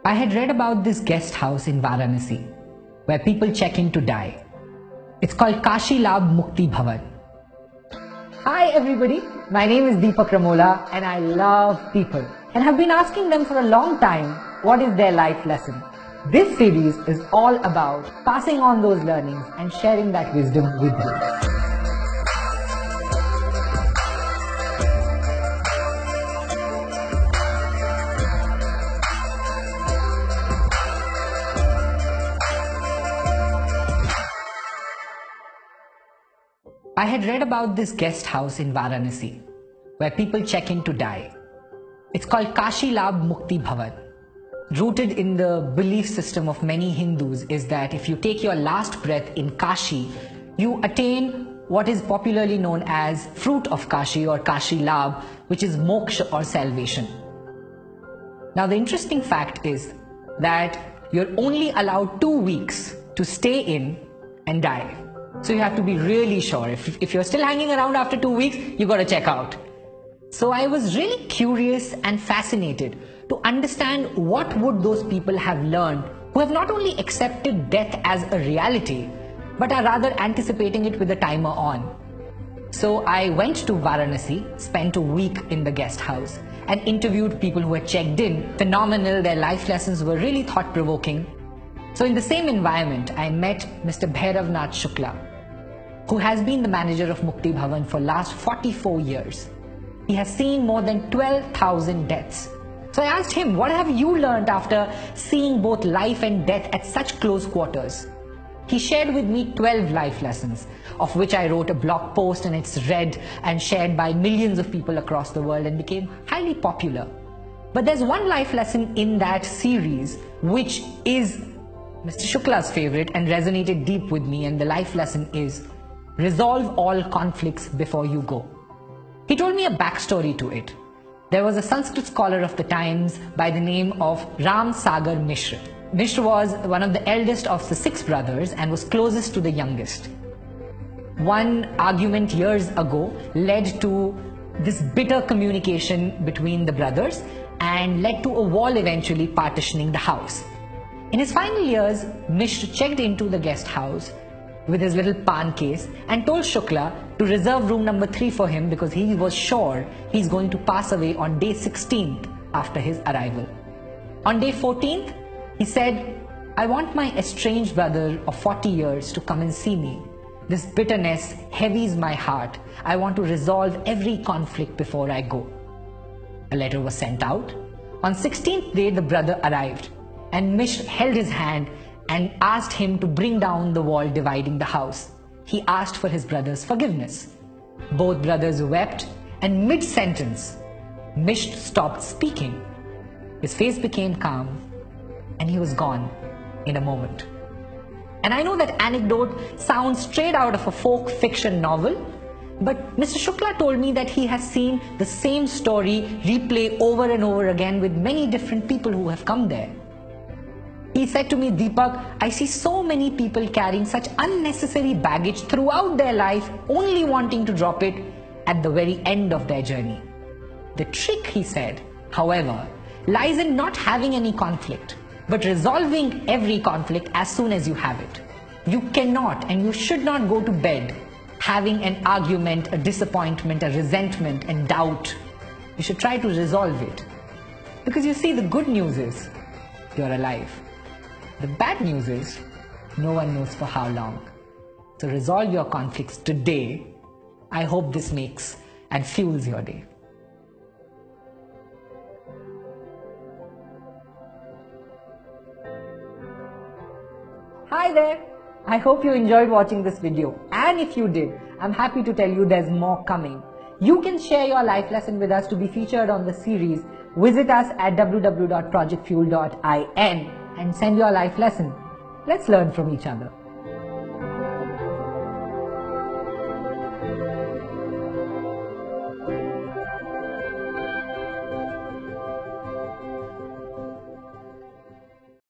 I had read about this guest house in Varanasi where people check in to die. It's called Kashi Labh Mukti Bhavan. Hi everybody, my name is Deepak Ramola and I love people and have been asking them for a long time what is their life lesson. This series is all about passing on those learnings and sharing that wisdom with you. I had read about this guest house in Varanasi where people check in to die. It's called Kashi Labh Mukti Bhavan. Rooted in the belief system of many Hindus is that if you take your last breath in Kashi, you attain what is popularly known as fruit of Kashi or Kashi Labh, which is moksha or salvation. Now the interesting fact is that you're only allowed 2 weeks to stay in and die. So you have to be really sure. If you're still hanging around after 2 weeks, you got to check out. So I was really curious and fascinated to understand what would those people have learned who have not only accepted death as a reality, but are rather anticipating it with a timer on. So I went to Varanasi, spent a week in the guest house and interviewed people who had checked in. Phenomenal, their life lessons were really thought-provoking. So in the same environment, I met Mr. Bhairavnath Shukla, who has been the manager of Mukti Bhavan for last 44 years. He has seen more than 12,000 deaths. So I asked him, what have you learned after seeing both life and death at such close quarters? He shared with me 12 life lessons, of which I wrote a blog post and it's read and shared by millions of people across the world and became highly popular. But there's one life lesson in that series which is Mr. Shukla's favorite and resonated deep with me, and the life lesson is resolve all conflicts before you go. He told me a backstory to it. There was a Sanskrit scholar of the times by the name of Ram Sagar Mishra. Mishra was one of the eldest of the 6 brothers and was closest to the youngest. One argument years ago led to this bitter communication between the brothers and led to a wall eventually partitioning the house. In his final years, Mishra checked into the guest house with his little pan case and told Shukla to reserve room number 3 for him because he was sure he's going to pass away on day 16th after his arrival. On day 14th, he said, I want my estranged brother of 40 years to come and see me. This bitterness heavies my heart. I want to resolve every conflict before I go. A letter was sent out. On 16th day, the brother arrived and Mishra held his hand and asked him to bring down the wall dividing the house. He asked for his brother's forgiveness. Both brothers wept, and mid-sentence, Mishra stopped speaking. His face became calm and he was gone in a moment. And I know that anecdote sounds straight out of a folk fiction novel, but Mr. Shukla told me that he has seen the same story replay over and over again with many different people who have come there. He said to me, Deepak, I see so many people carrying such unnecessary baggage throughout their life, only wanting to drop it at the very end of their journey. The trick, he said, however, lies in not having any conflict, but resolving every conflict as soon as you have it. You cannot and you should not go to bed having an argument, a disappointment, a resentment and doubt. You should try to resolve it. Because you see, the good news is you're alive. The bad news is no one knows for how long. So resolve your conflicts today. I hope this makes and fuels your day. Hi there. I hope you enjoyed watching this video. And if you did, I'm happy to tell you there's more coming. You can share your life lesson with us to be featured on the series. Visit us at www.projectfuel.in and send your life lesson. Let's learn from each other.